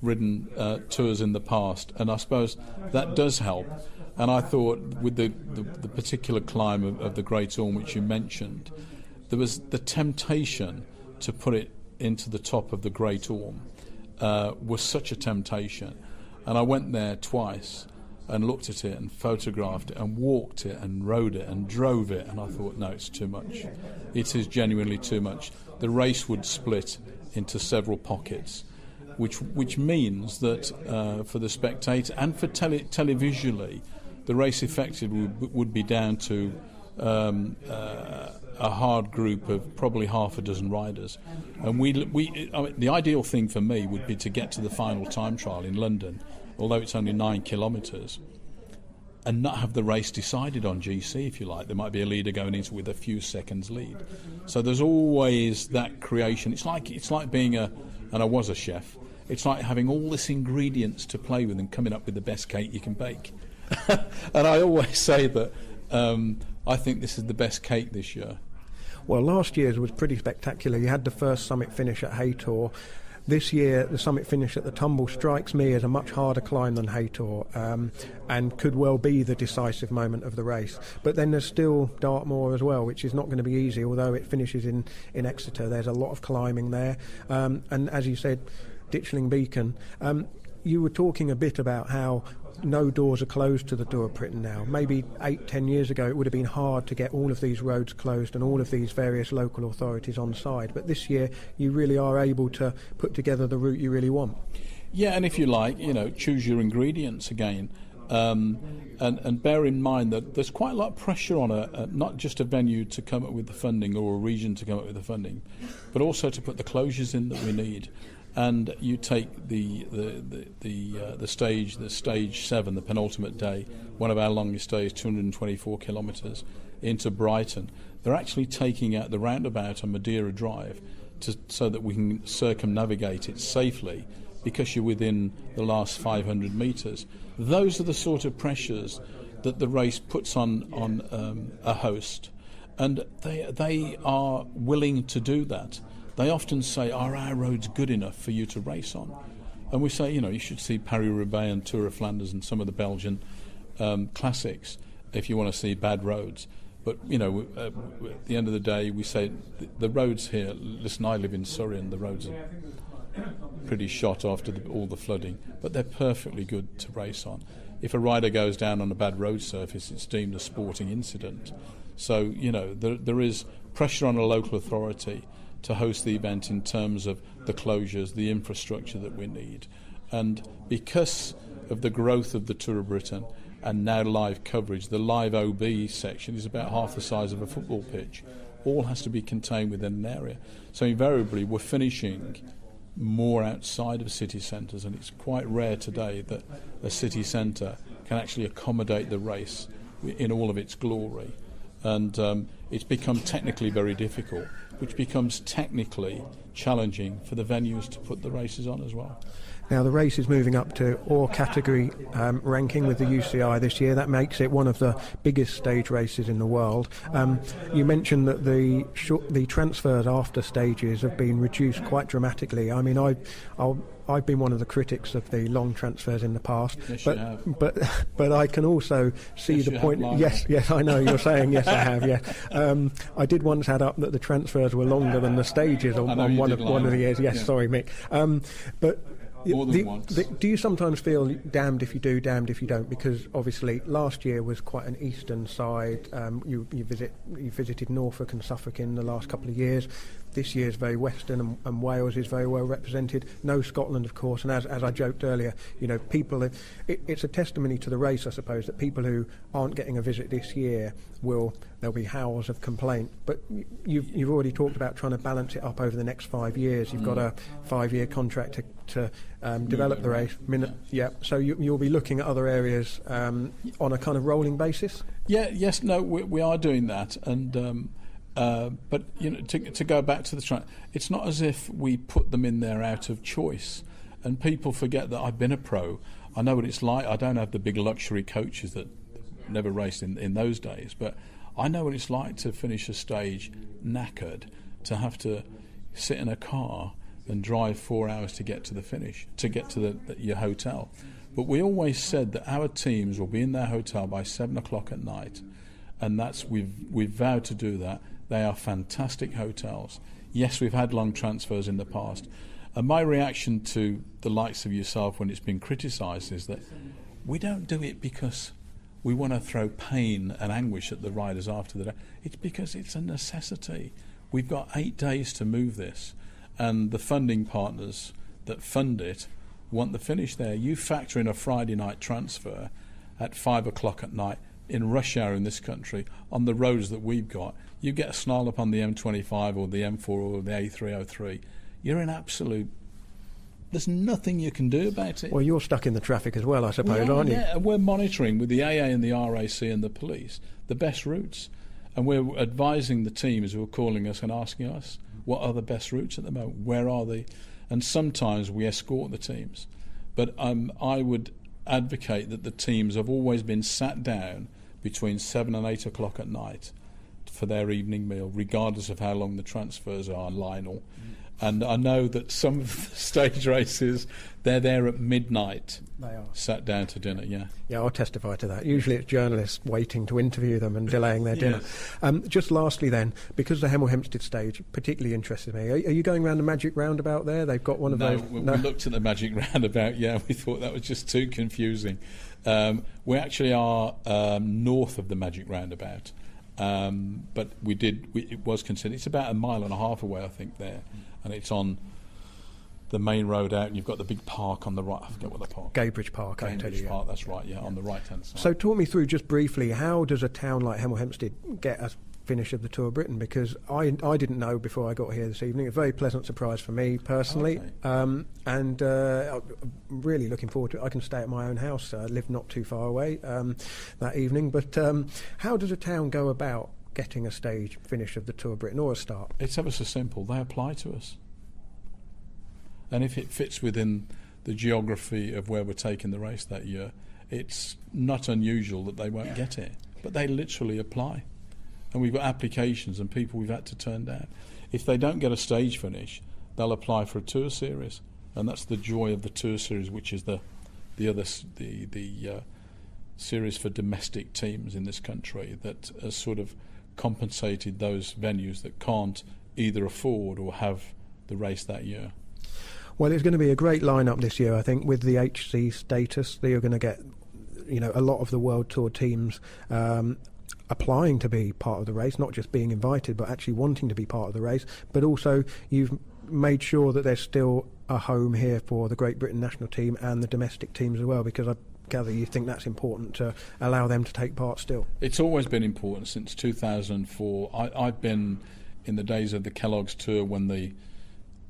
ridden tours in the past, and I suppose that does help. And I thought with the particular climb of the Great Orme, which you mentioned, there was the temptation to put it into the top of the Great Orme was such a temptation. And I went there twice and looked at it and photographed it and walked it and rode it and drove it, and I thought, no, it's too much. It is genuinely too much. The race would split into several pockets, which means that for the spectator and for televisually, the race effectively would be down to a hard group of probably half a dozen riders. And the ideal thing for me would be to get to the final time trial in London, although it's only 9 kilometres, and not have the race decided on GC, if you like. There might be a leader going into with a few seconds lead. So there's always that creation. It's like being and I was a chef, it's like having all this ingredients to play with and coming up with the best cake you can bake. And I always say that I think this is the best cake this year. Well, last year's was pretty spectacular. You had the first summit finish at Haytor. This year, the summit finish at the Tumble strikes me as a much harder climb than Haytor, and could well be the decisive moment of the race. But then there's still Dartmoor as well, which is not going to be easy, although it finishes in Exeter. There's a lot of climbing there. And as you said, Ditchling Beacon. You were talking a bit about how no doors are closed to the Tour of Britain now. Maybe 8-10 years ago it would have been hard to get all of these roads closed and all of these various local authorities on side, but this year you really are able to put together the route you really want. Yeah, and if you like, choose your ingredients again, and bear in mind that there's quite a lot of pressure on not just a venue to come up with the funding or a region to come up with the funding, but also to put the closures in that we need. And you take the stage 7, the penultimate day, one of our longest days, 224 kilometres, into Brighton. They're actually taking out the roundabout on Madeira Drive so that we can circumnavigate it safely, because you're within the last 500 metres. Those are the sort of pressures that the race puts on a host, and they are willing to do that. They often say, are our roads good enough for you to race on? And we say, you should see Paris-Roubaix and Tour of Flanders and some of the Belgian classics if you want to see bad roads. But, at the end of the day, we say the roads here, listen, I live in Surrey and the roads are pretty shot after all the flooding, but they're perfectly good to race on. If a rider goes down on a bad road surface, it's deemed a sporting incident. So, there is pressure on a local authority to host the event in terms of the closures, the infrastructure that we need. And because of the growth of the Tour of Britain and now live coverage, the live OB section is about half the size of a football pitch. All has to be contained within an area. So invariably we're finishing more outside of city centres, and it's quite rare today that a city centre can actually accommodate the race in all of its glory. And it's become technically very difficult, which becomes technically challenging for the venues to put the races on as well. Now the race is moving up to all category ranking with the UCI this year. That makes it one of the biggest stage races in the world. You mentioned that the transfers after stages have been reduced quite dramatically. I mean, I've been one of the critics of the long transfers in the past, yes, but I can also see the point. Yes, I know you're saying yes, I have. Yeah, I did once add up that the transfers were longer than the stages on one of the years. Yes, yeah. Sorry, Mick. But more than once. Do you sometimes feel damned if you do, damned if you don't? Because obviously last year was quite an eastern side. You visited Norfolk and Suffolk in the last couple of years. this year's very Western, and Wales is very well represented. No Scotland, of course, and as I joked earlier, people. It's a testimony to the race, I suppose, that people who aren't getting a visit this year there'll be howls of complaint. But you've already talked about trying to balance it up over the next 5 years. You've got a 5-year contract to develop the race. So you'll be looking at other areas on a kind of rolling basis. We are doing that, and but to go back to the track, it's not as if we put them in there out of choice. And people forget that I've been a pro. I know what it's like. I don't have the big luxury coaches that never raced in those days, but I know what it's like to finish a stage knackered, to have to sit in a car and drive 4 hours to get to the finish, to get to your hotel. But we always said that our teams will be in their hotel by 7 o'clock at night, and we've vowed to do that. They are fantastic hotels. Yes, we've had long transfers in the past. And my reaction to the likes of yourself when it's been criticised is that we don't do it because we want to throw pain and anguish at the riders after the day. It's because it's a necessity. We've got 8 days to move this, and the funding partners that fund it want the finish there. You factor in a Friday night transfer at 5 o'clock at night in rush hour in this country on the roads that we've got. You get a snarl up on the M25 or the M4 or the A303. You're in absolute... There's nothing you can do about it. Well, you're stuck in the traffic as well, I suppose, aren't you? Yeah, we're monitoring with the AA and the RAC and the police the best routes. And we're advising the teams who are calling us and asking us, what are the best routes at the moment? Where are they? And sometimes we escort the teams. But I would advocate that the teams have always been sat down between 7 and 8 o'clock at night for their evening meal, regardless of how long the transfers are, Lionel. And I know that some of the stage races, they're there at midnight. They are. Sat down to dinner, yeah. Yeah, I'll testify to that. Usually it's journalists waiting to interview them and delaying their dinner. Just lastly then, because the Hemel Hempstead stage particularly interested me, are you going around the Magic Roundabout there? They've got one of those... We looked at the Magic Roundabout, we thought that was just too confusing. We actually are north of the Magic Roundabout. But it was considered. It's about 1.5 miles away, I think, there. And it's on the main road out, and you've got the big park on the right. I forget what the park. Gaybridge Park. Gaybridge Park, that's right. Yeah, on the right-hand side. So, talk me through just briefly, how does a town like Hemel Hempstead get a finish of the Tour of Britain? Because I didn't know before I got here this evening. A very pleasant surprise for me personally, and I'm really looking forward to it. I can stay at my own house. I live not too far away that evening. But how does a town go about getting a stage finish of the Tour of Britain or a start? It's ever so simple. They apply to us. And if it fits within the geography of where we're taking the race that year, it's not unusual that they won't get it. But they literally apply. And we've got applications and people we've had to turn down. If they don't get a stage finish, they'll apply for a tour series. And that's the joy of the tour series, which is the series for domestic teams in this country that has sort of compensated those venues that can't either afford or have the race that year. Well, it's going to be a great lineup this year, I think, with the HC status. You're going to get, a lot of the World Tour teams applying to be part of the race, not just being invited, but actually wanting to be part of the race. But also, you've made sure that there's still a home here for the Great Britain national team and the domestic teams as well, because I gather you think that's important to allow them to take part still. It's always been important since 2004. I've been in the days of the Kellogg's Tour when the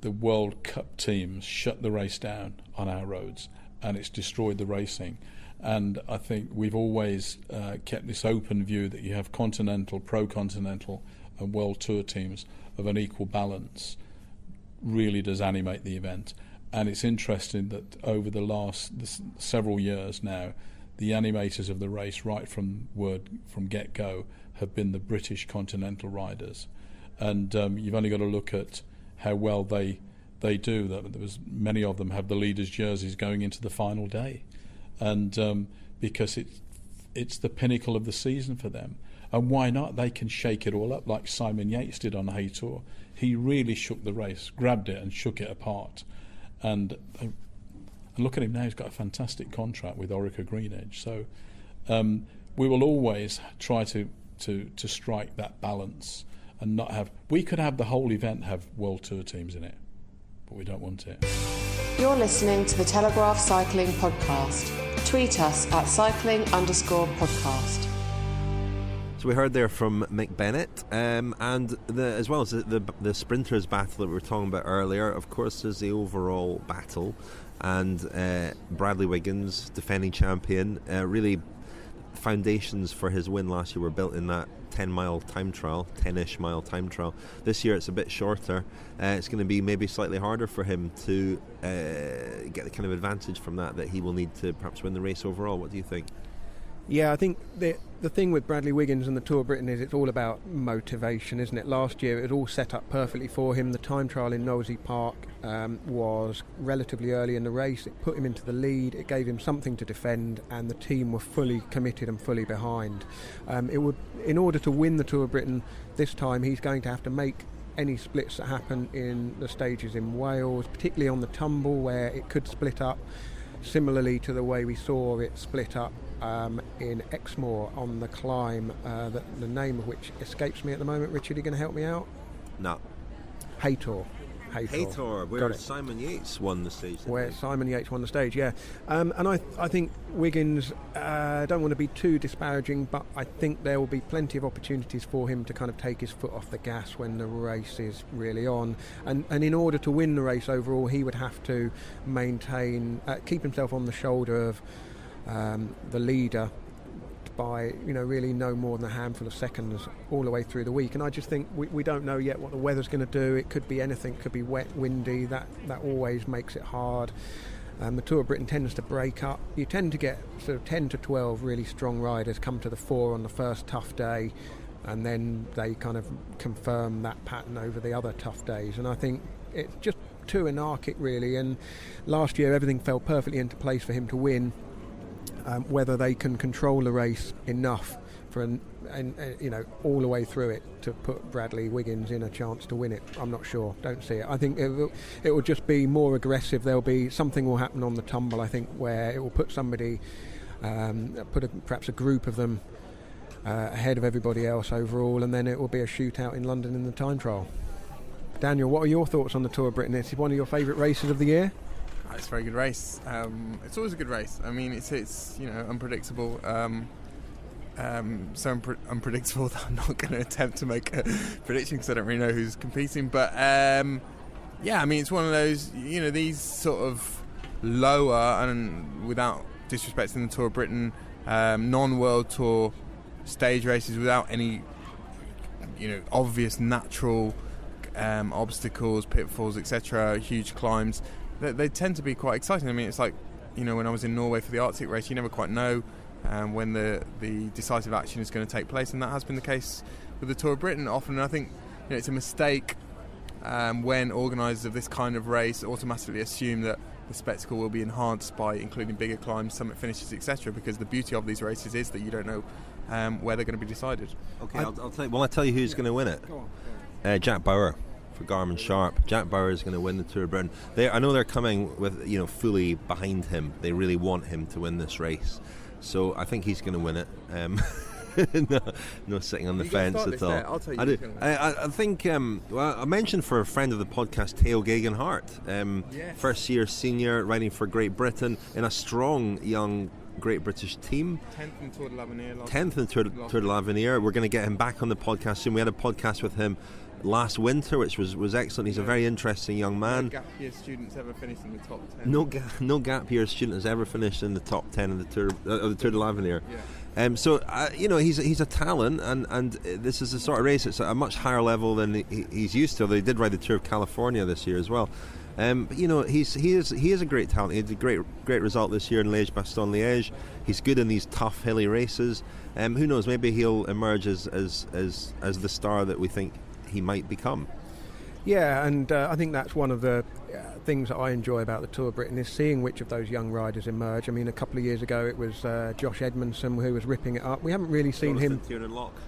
World Cup teams shut the race down on our roads, and it's destroyed the racing. And I think we've always kept this open view that you have continental, pro-continental and World Tour teams of an equal balance. Really does animate the event. And it's interesting that over the last several years now, the animators of the race right from get-go have been the British continental riders. And you've only got to look at how well they do. Many of them have the leaders' jerseys going into the final day. And because it's the pinnacle of the season for them. And why not? They can shake it all up like Simon Yates did on Hay Tour. He really shook the race, grabbed it and shook it apart. And look at him now, he's got a fantastic contract with Orica Greenedge. So we will always try to strike that balance and not have... We could have the whole event have World Tour teams in it, but we don't want it. You're listening to the Telegraph Cycling Podcast. Tweet us at cycling_podcast. So we heard there from Mick Bennett, and as well as the sprinters battle that we were talking about earlier. Of course, there's the overall battle, and Bradley Wiggins, defending champion, really foundations for his win last year were built in that 10-mile time trial, 10-ish mile time trial. This year it's a bit shorter. It's going to be maybe slightly harder for him to get the kind of advantage from that he will need to perhaps win the race overall. What do you think? Yeah, I think the thing with Bradley Wiggins and the Tour of Britain is it's all about motivation, isn't it? Last year it was all set up perfectly for him. The time trial in Knowsley Park was relatively early in the race. It put him into the lead. It gave him something to defend, and the team were fully committed and fully behind. In order to win the Tour of Britain this time, he's going to have to make any splits that happen in the stages in Wales, particularly on the tumble where it could split up, similarly to the way we saw it split up in Exmoor on the climb, the name of which escapes me at the moment. Richard, are you going to help me out? No. Haytor, where Simon Yates won the stage. Where Simon Yates won the stage, yeah. And I think Wiggins, don't want to be too disparaging, but I think there will be plenty of opportunities for him to kind of take his foot off the gas when the race is really on. And in order to win the race overall, he would have to keep himself on the shoulder of the leader by really no more than a handful of seconds all the way through the week. And I just think we don't know yet what the weather's going to do. It could be anything. It could be wet, windy. That always makes it hard. The Tour of Britain tends to break up. You tend to get sort of 10 to 12 really strong riders come to the fore on the first tough day, and then they kind of confirm that pattern over the other tough days. And I think it's just too anarchic really, and last year everything fell perfectly into place for him to win. Whether they can control the race enough for all the way through it to put Bradley Wiggins in a chance to win it, I'm not sure. Don't see it. I think it will just be more aggressive. There'll be something will happen on the tumble, I think, where it will put somebody, perhaps a group of them ahead of everybody else overall, and then it will be a shootout in London in the time trial. Daniel, what are your thoughts on the Tour of Britain? Is it one of your favourite races of the year? It's a very good race. It's always a good race. I mean, it's unpredictable. So unpredictable that I'm not going to attempt to make a prediction because I don't really know who's competing. But I mean, it's one of those, these sort of lower, and without disrespecting the Tour of Britain, non-World Tour stage races without any, obvious natural obstacles, pitfalls, etc., huge climbs. They tend to be quite exciting. I mean, it's like, when I was in Norway for the Arctic race, you never quite know when the decisive action is going to take place, and that has been the case with the Tour of Britain often. And I think it's a mistake when organisers of this kind of race automatically assume that the spectacle will be enhanced by including bigger climbs, summit finishes, etc., because the beauty of these races is that you don't know where they're going to be decided. Okay, I'll tell you. Well, I'll tell you who's going to win it. Go on. Jack Bauer. For Garmin Sharp, Jack Bauer is going to win the Tour of Britain. I know they're coming with fully behind him. They really want him to win this race, so I think he's going to win it. No sitting on the fence at all. I'll tell you. I think. I mentioned for a friend of the podcast, Theo Geoghegan-Hart, yes. First year senior, riding for Great Britain in a strong young Great British team. 10th in Tour de l'Avenir. 10th in Tour de l'Avenir. We're going to get him back on the podcast soon. We had a podcast with him last winter, which was excellent. He's a very interesting young man. No gap year students ever finished in the top 10. No gap year student has ever finished in the top 10 of the Tour de l'Avenir. Yeah. He's a talent, and this is the sort of race. It's at a much higher level than he's used to. They did ride the Tour of California this year as well. But he is a great talent. He had a great result this year in Liège-Bastogne-Liège. He's good in these tough hilly races. Who knows? Maybe he'll emerge as the star that we think he might become. Yeah, and I think that's one of the things that I enjoy about the Tour of Britain is seeing which of those young riders emerge. I mean, a couple of years ago it was Josh Edmondson who was ripping it up. We haven't really seen him. Tiernan-Locke.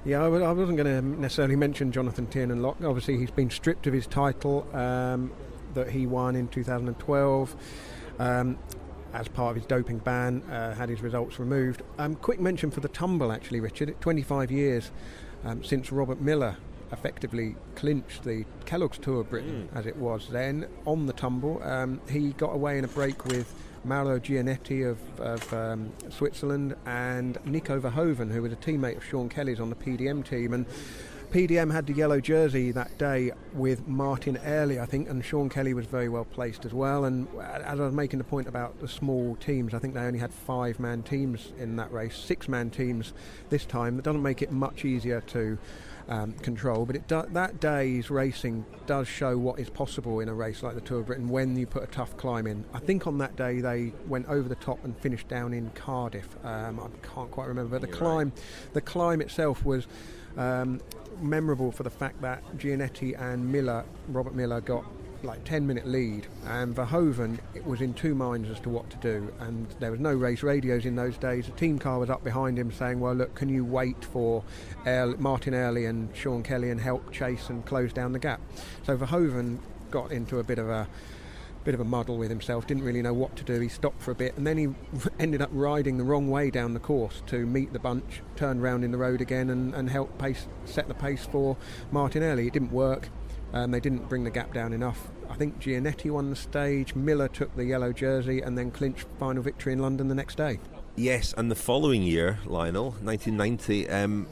Yeah, I wasn't going to necessarily mention Jonathan Tiernan-Locke. Obviously, he's been stripped of his title that he won in 2012 as part of his doping ban, had his results removed. Quick mention for the tumble, actually, Richard. 25 years since Robert Miller effectively clinched the Kellogg's Tour of Britain, as it was then, on the tumble. He got away in a break with Mauro Gianetti of Switzerland and Nico Verhoeven, who was a teammate of Sean Kelly's on the PDM team. And PDM had the yellow jersey that day with Martin Early, I think, and Sean Kelly was very well placed as well. And as I was making the point about the small teams, I think they only had 5-man teams in that race, 6-man teams this time. That doesn't make it much easier to control, but that day's racing does show what is possible in a race like the Tour of Britain when you put a tough climb in. I think on that day they went over the top and finished down in Cardiff. I can't quite remember, but the climb itself was memorable for the fact that Gianetti and Robert Miller got like 10-minute lead, and Verhoeven was in two minds as to what to do, and there was no race radios in those days. The team car was up behind him saying, well, look, can you wait for Martin Early and Sean Kelly and help chase and close down the gap? So Verhoeven got into a bit of a muddle with himself, didn't really know what to do. He stopped for a bit, and then he ended up riding the wrong way down the course to meet the bunch, turned round in the road again and help set the pace for Martin Early. It didn't work. They didn't bring the gap down enough. I think Gianetti won the stage, Miller took the yellow jersey and then clinched final victory in London the next day. Yes, and the following year, Lionel, 1990,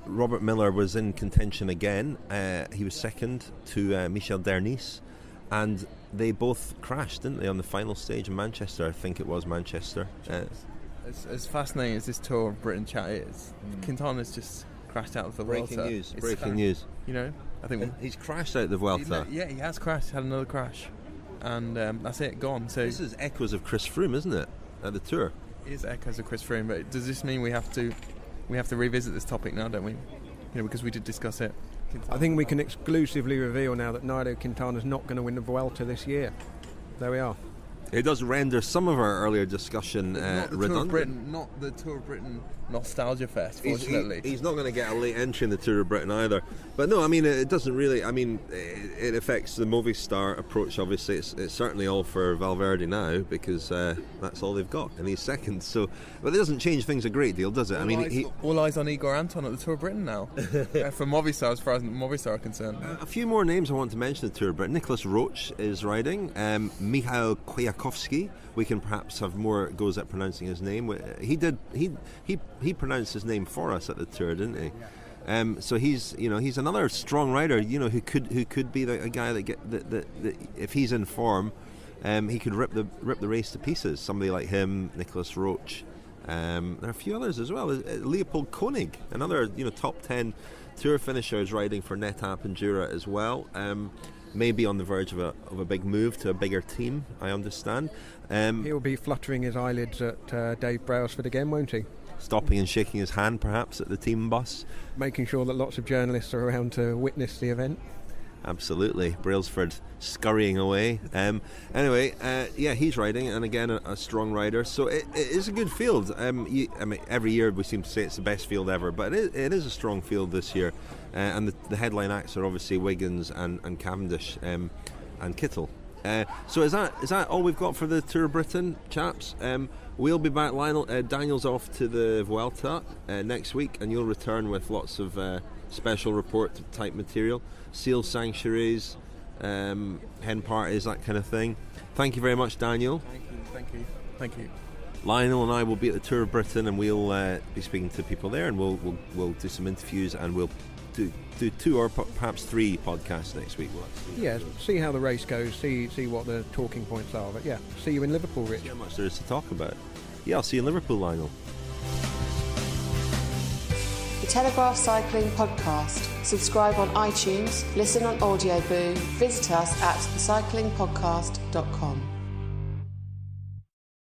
Robert Miller was in contention again. He was second to Michel Dernisse, and they both crashed, didn't they, on the final stage in Manchester? I think it was Manchester. As fascinating as this Tour of Britain chat is, Quintana's just crashed out of the Vuelta. Breaking news. You know, I think he's crashed out of the Vuelta. He has crashed, had another crash, and that's it, gone. So this is echoes of Chris Froome, isn't it, at the Tour? It is echoes of Chris Froome, but does this mean we have to revisit this topic now, don't we? You know, because we did discuss it. I think we can exclusively reveal now that Nairo Quintana's not going to win the Vuelta this year. There we are. It does render some of our earlier discussion redundant. Not the Tour of Britain nostalgia fest, fortunately. He's not going to get a late entry in the Tour of Britain either. But no, I mean, it doesn't really. I mean, it affects the Movistar approach, obviously. It's certainly all for Valverde now, because that's all they've got, and he's second. So, but it doesn't change things a great deal, does it? All eyes on Igor Anton at the Tour of Britain now. For Movistar, as far as Movistar are concerned. A few more names I want to mention the Tour of Britain. Nicholas Roche is riding. Michał Kwiatkowski. We can perhaps have more goes at pronouncing his name. He pronounced his name for us at the Tour, didn't he? So he's another strong rider, who could be a guy that if he's in form, he could rip the race to pieces. Somebody like him, Nicholas Roche. There are a few others as well. Leopold Koenig, another top 10 Tour finisher, is riding for Netap and Jura as well. Maybe on the verge of a big move to a bigger team, I understand. He'll be fluttering his eyelids at Dave Brailsford again, won't he? Stopping and shaking his hand perhaps at the team bus. Making sure that lots of journalists are around to witness the event. Absolutely. Brailsford scurrying away. Anyway, he's riding, and again a strong rider. So it is a good field. Every year we seem to say it's the best field ever, but it is a strong field this year. And the headline acts are obviously Wiggins and Cavendish and Kittel. So is that all we've got for the Tour of Britain, chaps? We'll be back, Lionel. Daniel's off to the Vuelta next week, and you'll return with lots of special report type material, seal sanctuaries, hen parties, that kind of thing. Thank you very much, Daniel. Thank you. Lionel and I will be at the Tour of Britain, and we'll be speaking to people there, and we'll do some interviews, and we'll do 2 or perhaps 3 podcasts next week. Yeah, see how the race goes, see what the talking points are. But yeah, see you in Liverpool, Rich. How much there is to talk about. Yeah, I'll see you in Liverpool, Lionel. The Telegraph Cycling Podcast. Subscribe on iTunes, listen on Audioboo, visit us at thecyclingpodcast.com.